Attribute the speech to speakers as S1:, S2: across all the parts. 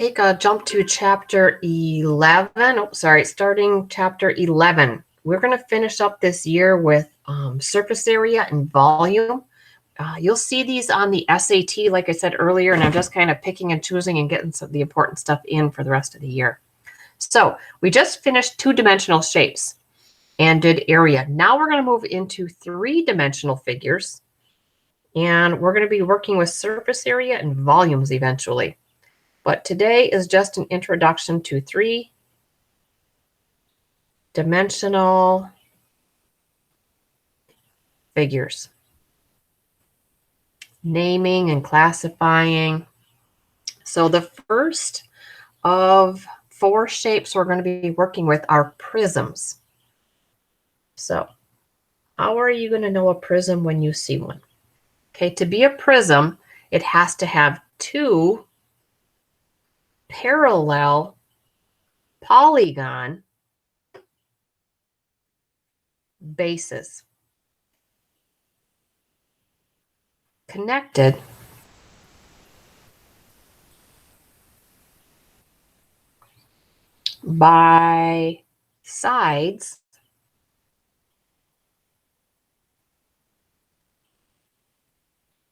S1: Take a jump to chapter 11. Oh, sorry, starting chapter 11. We're going to finish up this year with surface area and volume. You'll see these on the SAT, like I said earlier, and I'm just kind of picking and choosing and getting some of the important stuff in for the rest of the year. So we just finished two-dimensional shapes and did area. Now we're going to move into three-dimensional figures, and we're going to be working with surface area and volumes eventually. But today is just an introduction to three-dimensional figures. Naming and classifying. So the first of four shapes we're going to be working with are prisms. So how are you going to know a prism when you see one? Okay, to be a prism, it has to have two parallel polygon bases connected by sides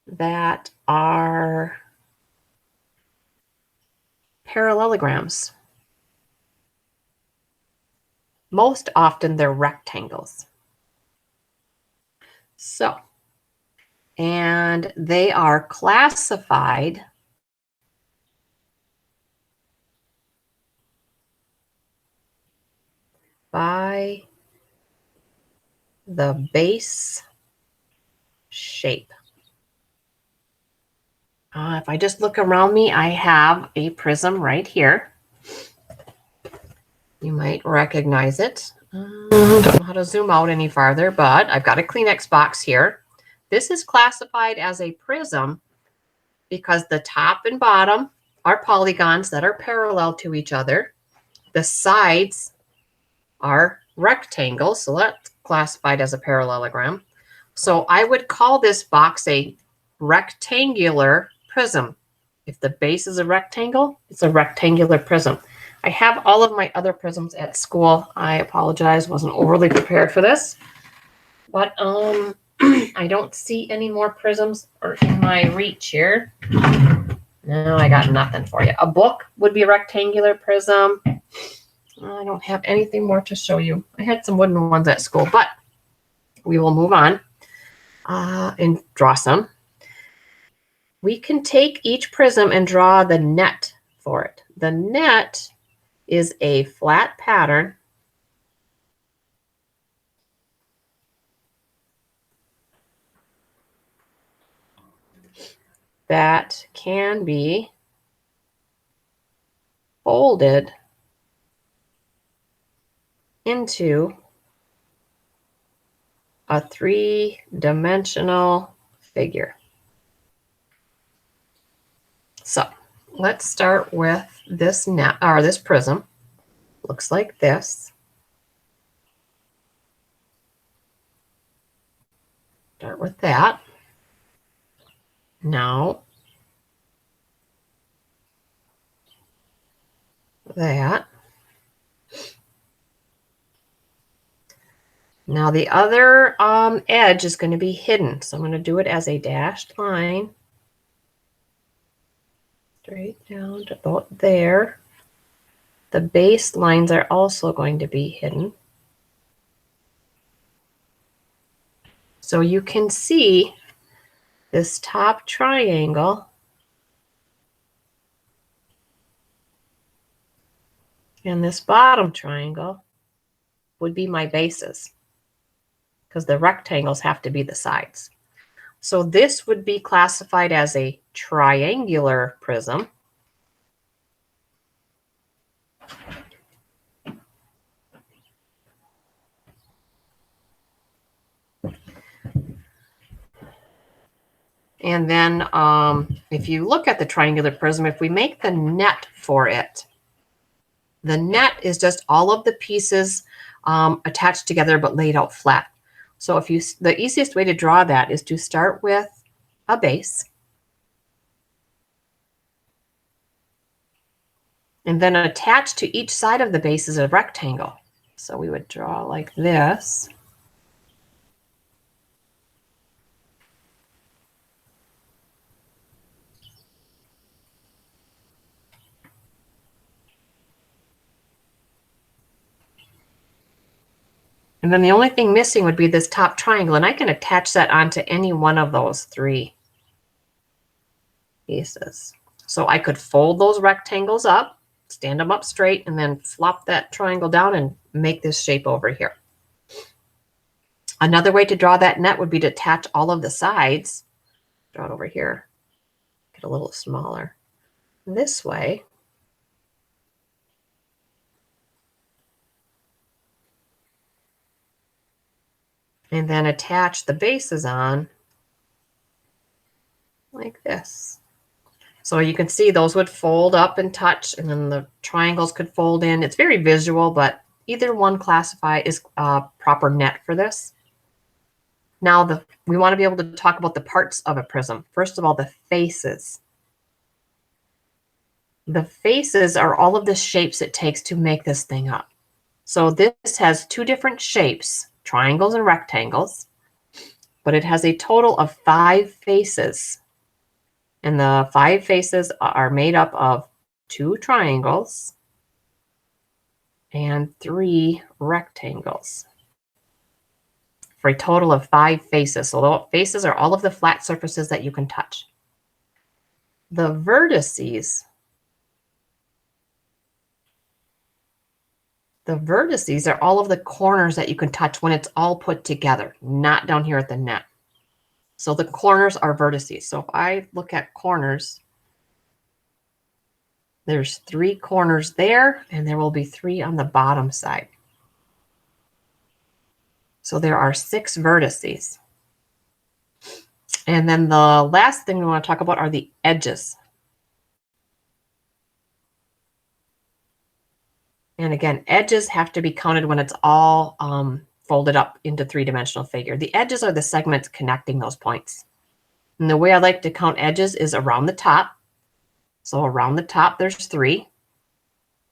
S1: that are parallelograms. Most often they're rectangles. So, and they are classified by the base shape. If I just look around me, I have a prism right here. You might recognize it. Don't know how to zoom out any farther, but I've got a Kleenex box here. This is classified as a prism because the top and bottom are polygons that are parallel to each other. The sides are rectangles, so that's classified as a parallelogram. So I would call this box a rectangular prism. If the base is a rectangle, it's a rectangular prism. I have all of my other prisms at school. I apologize, wasn't overly prepared for this. But I don't see any more prisms in my reach here. No, I got nothing for you. A book would be a rectangular prism. I don't have anything more to show you. I had some wooden ones at school, but we will move on and draw some. We can take each prism and draw the net for it. The net is a flat pattern that can be folded into a three-dimensional figure. So let's start with this net, or this prism. Looks like this. Start with that. Now that. Now the other edge is going to be hidden. So I'm going to do it as a dashed line. Straight down to about there. The base lines are also going to be hidden. So you can see this top triangle and this bottom triangle would be my bases, because the rectangles have to be the sides. So this would be classified as a triangular prism. And then if you look at the triangular prism, if we make the net for it, the net is just all of the pieces attached together but laid out flat. So the easiest way to draw that is to start with a base. And then attached to each side of the base is a rectangle. So we would draw like this. And then the only thing missing would be this top triangle, and I can attach that onto any one of those three pieces. So I could fold those rectangles up, stand them up straight, and then flop that triangle down and make this shape over here. Another way to draw that net would be to attach all of the sides. Draw it over here, get a little smaller. This way. And then attach the bases on like this. So you can see those would fold up and touch, and then the triangles could fold in. It's very visual, but either one classify is proper net for this. Now we want to be able to talk about the parts of a prism. First of all, the faces. The faces are all of the shapes it takes to make this thing up. So this has two different shapes, triangles and rectangles, but it has a total of 5 faces. And the 5 faces are made up of 2 triangles and 3 rectangles for a total of 5 faces. So the faces are all of the flat surfaces that you can touch. The vertices are all of the corners that you can touch when it's all put together, not down here at the net. So the corners are vertices. So if I look at corners, there's 3 corners there, and there will be 3 on the bottom side. So there are 6 vertices. And then the last thing we want to talk about are the edges. And again, edges have to be counted when it's all folded up into 3-dimensional figure. The edges are the segments connecting those points. And the way I like to count edges is around the top. So around the top, there's 3.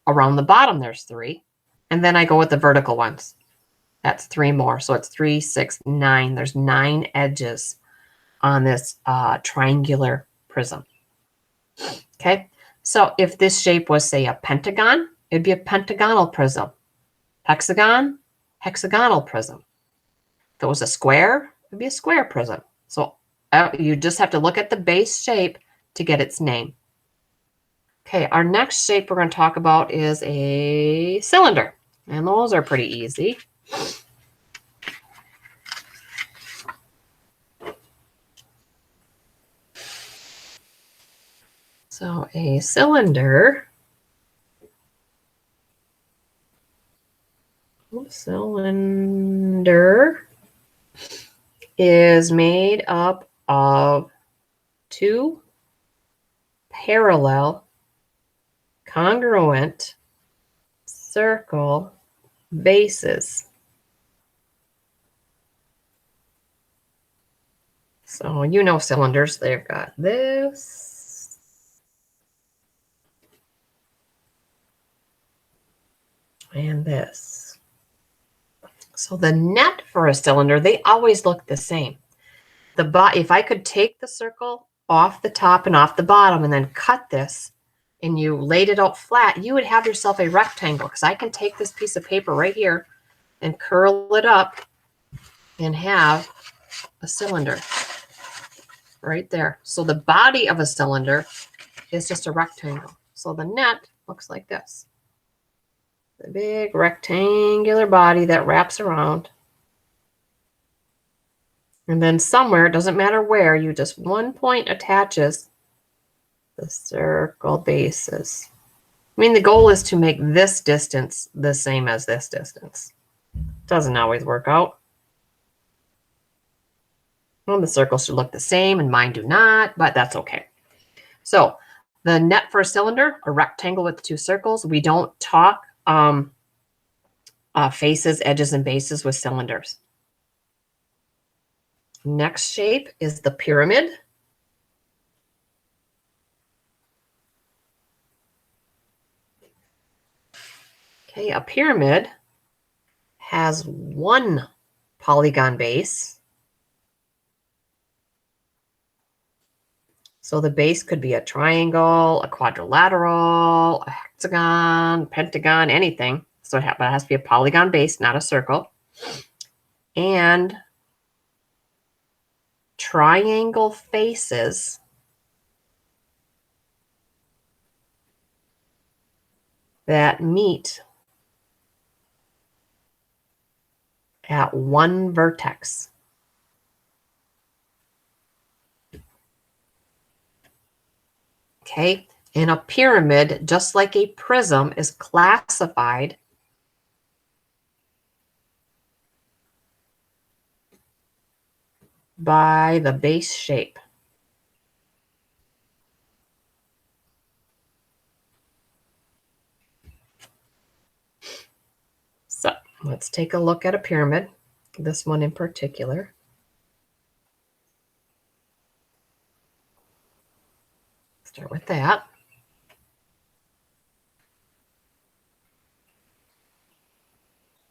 S1: Around the bottom, there's 3. And then I go with the vertical ones. That's 3 more. So it's 3, 6, 9. There's 9 edges on this triangular prism. Okay. So if this shape was, say, a pentagon, it'd be a pentagonal prism. Hexagon, hexagonal prism. If it was a square, it'd be a square prism. So you just have to look at the base shape to get its name. Okay, our next shape we're going to talk about is a cylinder. And those are pretty easy. So a cylinder is made up of 2 parallel congruent circle bases. So you know cylinders, they've got this and this. So the net for a cylinder, they always look the same. If I could take the circle off the top and off the bottom and then cut this and you laid it out flat, you would have yourself a rectangle, because I can take this piece of paper right here and curl it up and have a cylinder right there. So the body of a cylinder is just a rectangle. So the net looks like this. The big rectangular body that wraps around. And then somewhere, it doesn't matter where, you just one point attaches the circle bases. I mean, the goal is to make this distance the same as this distance. Doesn't always work out. Well, the circles should look the same, and mine do not, but that's okay. So the net for a cylinder, a rectangle with 2 circles. We don't talk faces, edges, and bases with cylinders. Next shape is the pyramid. Okay, a pyramid has one polygon base. So the base could be a triangle, a quadrilateral, a hexagon, pentagon, anything. So it has to be a polygon base, not a circle. And triangle faces that meet at one vertex. Okay, and a pyramid, just like a prism, is classified by the base shape. So let's take a look at a pyramid, this one in particular. Start with that.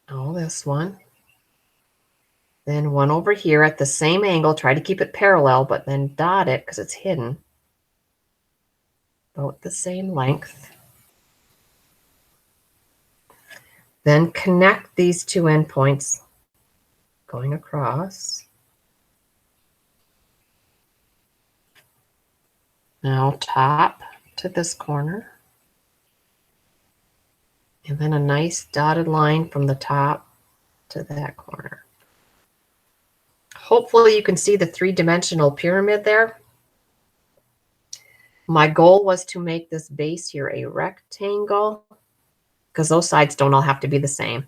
S1: Oh, this one. Then one over here at the same angle. Try to keep it parallel, but then dot it because it's hidden. About the same length. Then connect these two endpoints going across. Now top to this corner. And then a nice dotted line from the top to that corner. Hopefully you can see the three-dimensional pyramid there. My goal was to make this base here a rectangle because those sides don't all have to be the same.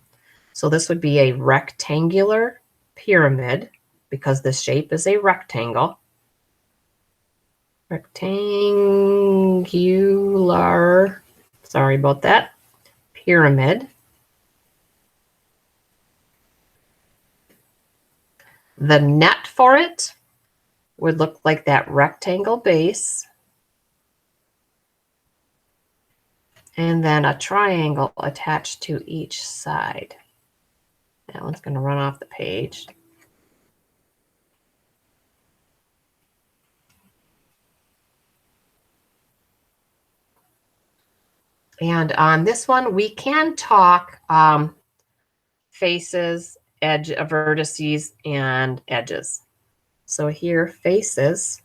S1: So this would be a rectangular pyramid because the shape is a rectangle. Rectangular, sorry about that, pyramid. The net for it would look like that rectangle base. And then a triangle attached to each side. That one's going to run off the page. And on this one, we can talk faces, vertices, and edges. So here, faces.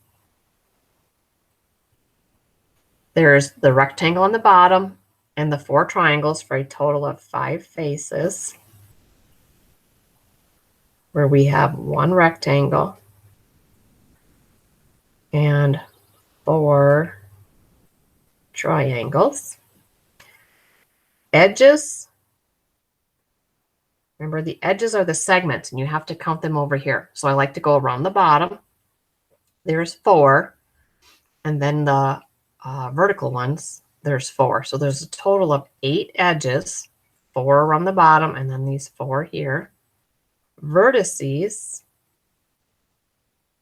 S1: There's the rectangle on the bottom and the 4 triangles for a total of 5 faces, where we have 1 rectangle and 4 triangles. Edges, remember the edges are the segments and you have to count them over here. So I like to go around the bottom. There's 4. And then the vertical ones, there's 4. So there's a total of 8 edges, 4 around the bottom, and then these 4 here. Vertices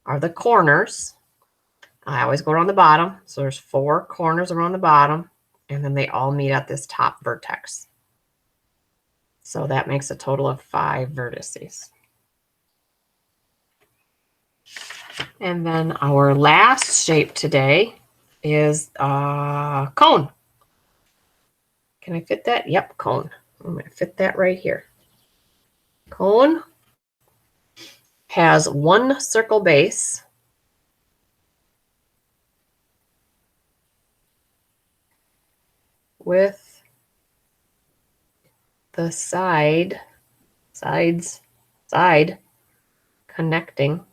S1: are the corners. I always go around the bottom. So there's 4 corners around the bottom, and then they all meet at this top vertex. So that makes a total of 5 vertices. And then our last shape today is a cone. Can I fit that? Yep, cone. I'm going to fit that right here. Cone has 1 circle base. With the side connecting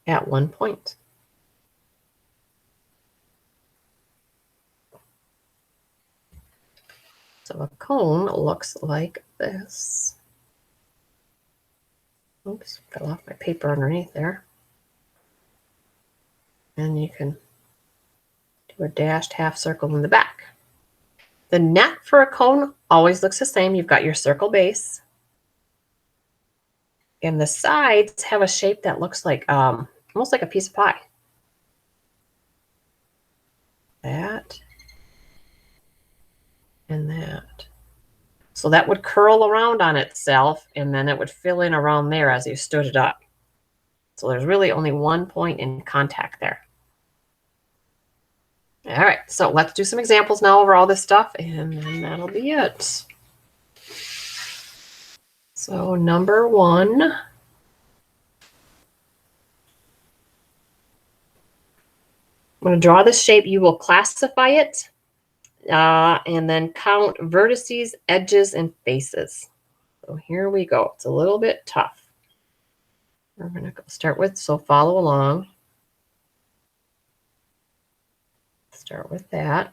S1: at 1 point. So a cone looks like this. Oops, fell off my paper underneath there. And you can do a dashed half circle in the back. The net for a cone always looks the same. You've got your circle base. And the sides have a shape that looks like almost like a piece of pie. That. So that would curl around on itself, and then it would fill in around there as you stood it up. So there's really only one point in contact there. All right, so let's do some examples now over all this stuff, and then that'll be it. So number 1. I'm going to draw this shape. You will classify it and then count vertices, edges, and faces. So here we go. It's a little bit tough. We're going to start with, so follow along. Start with that.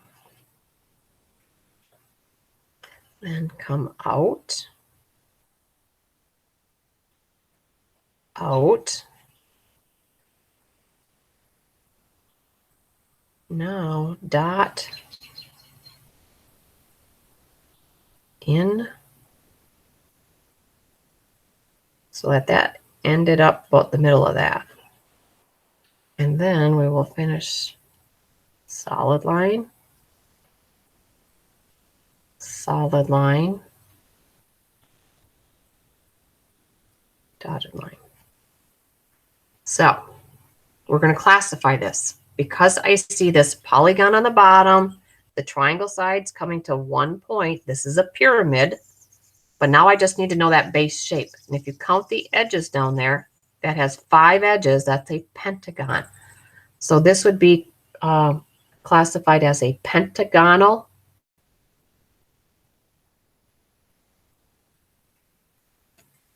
S1: Then come out. Out. Now dot in so that ended up about the middle of that. And then we will finish solid line, dotted line. So we're going to classify this. Because I see this polygon on the bottom, the triangle sides coming to one point, this is a pyramid. But now I just need to know that base shape. And if you count the edges down there, that has 5 edges, that's a pentagon. So this would be classified as a pentagonal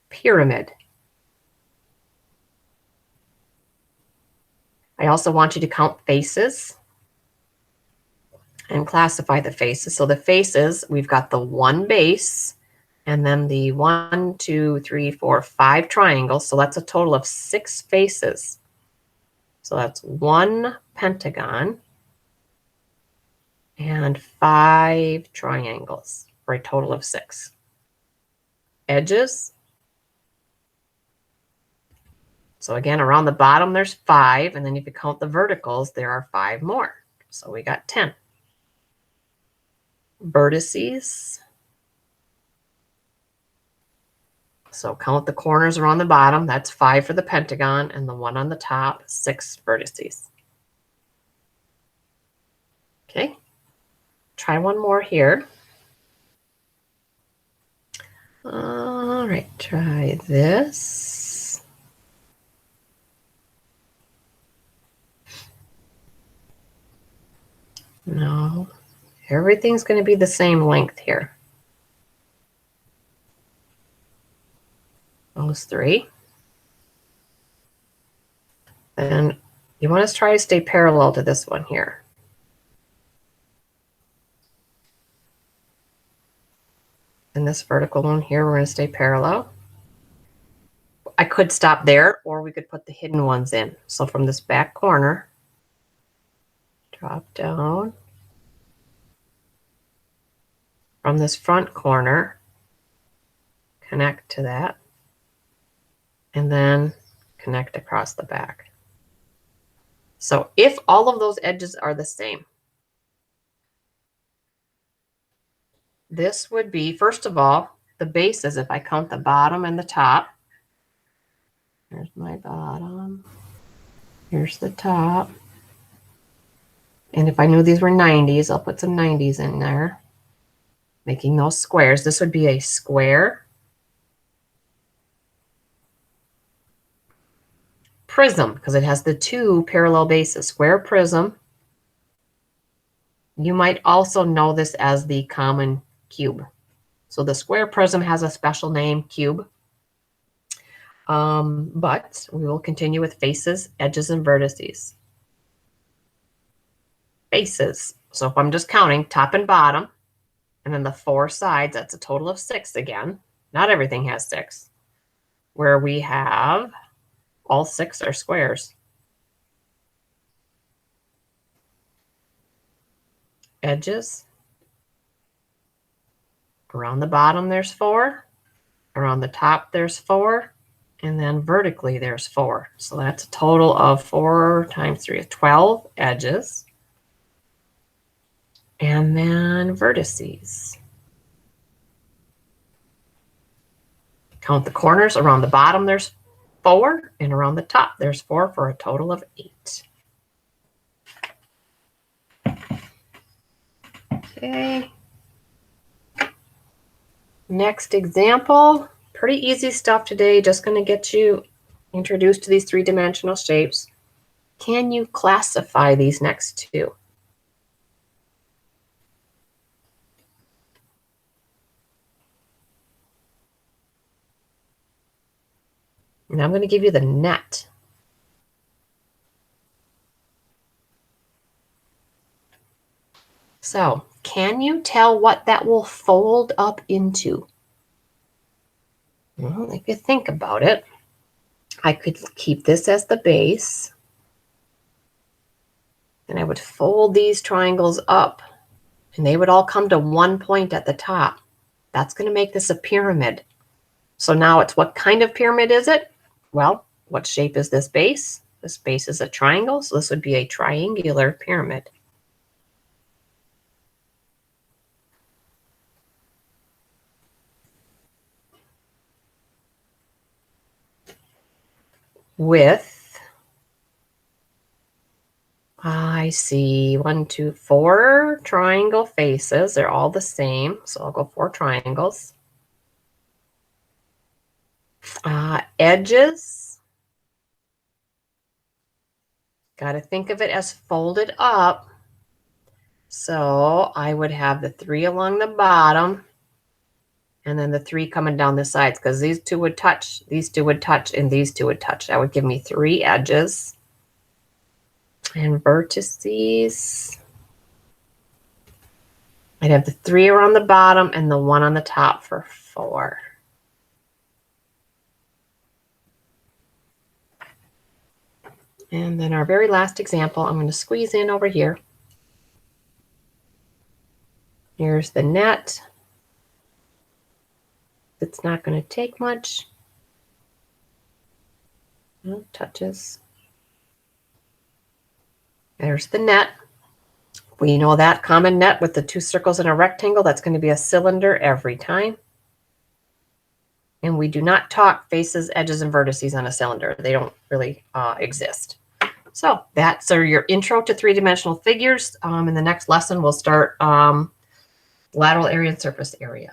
S1: pyramid. I also want you to count faces and classify the faces. So the faces, we've got the one base and then the 1, 2, 3, 4, 5 triangles. So that's a total of 6 faces. So that's 1 pentagon and 5 triangles for a total of 6. Edges. So again, around the bottom, there's 5. And then if you count the verticals, there are 5 more. So we got 10. Vertices. So count the corners around the bottom. That's 5 for the pentagon. And the one on the top, 6 vertices. Okay. Try one more here. All right, try this. No, everything's going to be the same length here. Those 3. And you want to try to stay parallel to this one here. And this vertical one here, we're going to stay parallel. I could stop there, or we could put the hidden ones in. So from this back corner, drop down. From this front corner, connect to that. And then connect across the back. So if all of those edges are the same, this would be, first of all, the bases, if I count the bottom and the top. Here's my bottom. Here's the top. And if I knew these were 90s, I'll put some 90s in there, making those squares. This would be a square prism, because it has the 2 parallel bases. Square prism. You might also know this as the common cube. So the square prism has a special name, cube. But we will continue with faces, edges, and vertices. Faces. So if I'm just counting top and bottom, and then the 4 sides, that's a total of 6 again. Not everything has 6. Where we have all 6 are squares. Edges. Around the bottom, there's 4. Around the top, there's 4. And then vertically, there's 4. So that's a total of 4 times 3 is 12 edges. And then vertices. Count the corners. Around the bottom, there's 4, and around the top, there's 4 for a total of 8. Okay. Next example. Pretty easy stuff today. Just going to get you introduced to these three-dimensional shapes. Can you classify these next two? And I'm going to give you the net. So, can you tell what that will fold up into? Well, if you think about it, I could keep this as the base. And I would fold these triangles up, and they would all come to one point at the top. That's going to make this a pyramid. So now it's, what kind of pyramid is it? Well, what shape is this base? This base is a triangle, so this would be a triangular pyramid. With, I see 1, 2, 4 triangle faces. They're all the same, so I'll go 4 triangles. Edges, got to think of it as folded up. So I would have the 3 along the bottom, and then the 3 coming down the sides, because these two would touch, these two would touch, and these two would touch. That would give me 3 edges. And vertices, I'd have the 3 around the bottom and the 1 on the top for 4. And then our very last example, I'm going to squeeze in over here. Here's the net. It's not going to take much. No touches. There's the net. We know that common net with the 2 circles and a rectangle, that's going to be a cylinder every time. And we do not talk faces, edges, and vertices on a cylinder. They don't really exist. So that's your intro to three-dimensional figures. In the next lesson, we'll start lateral area and surface area.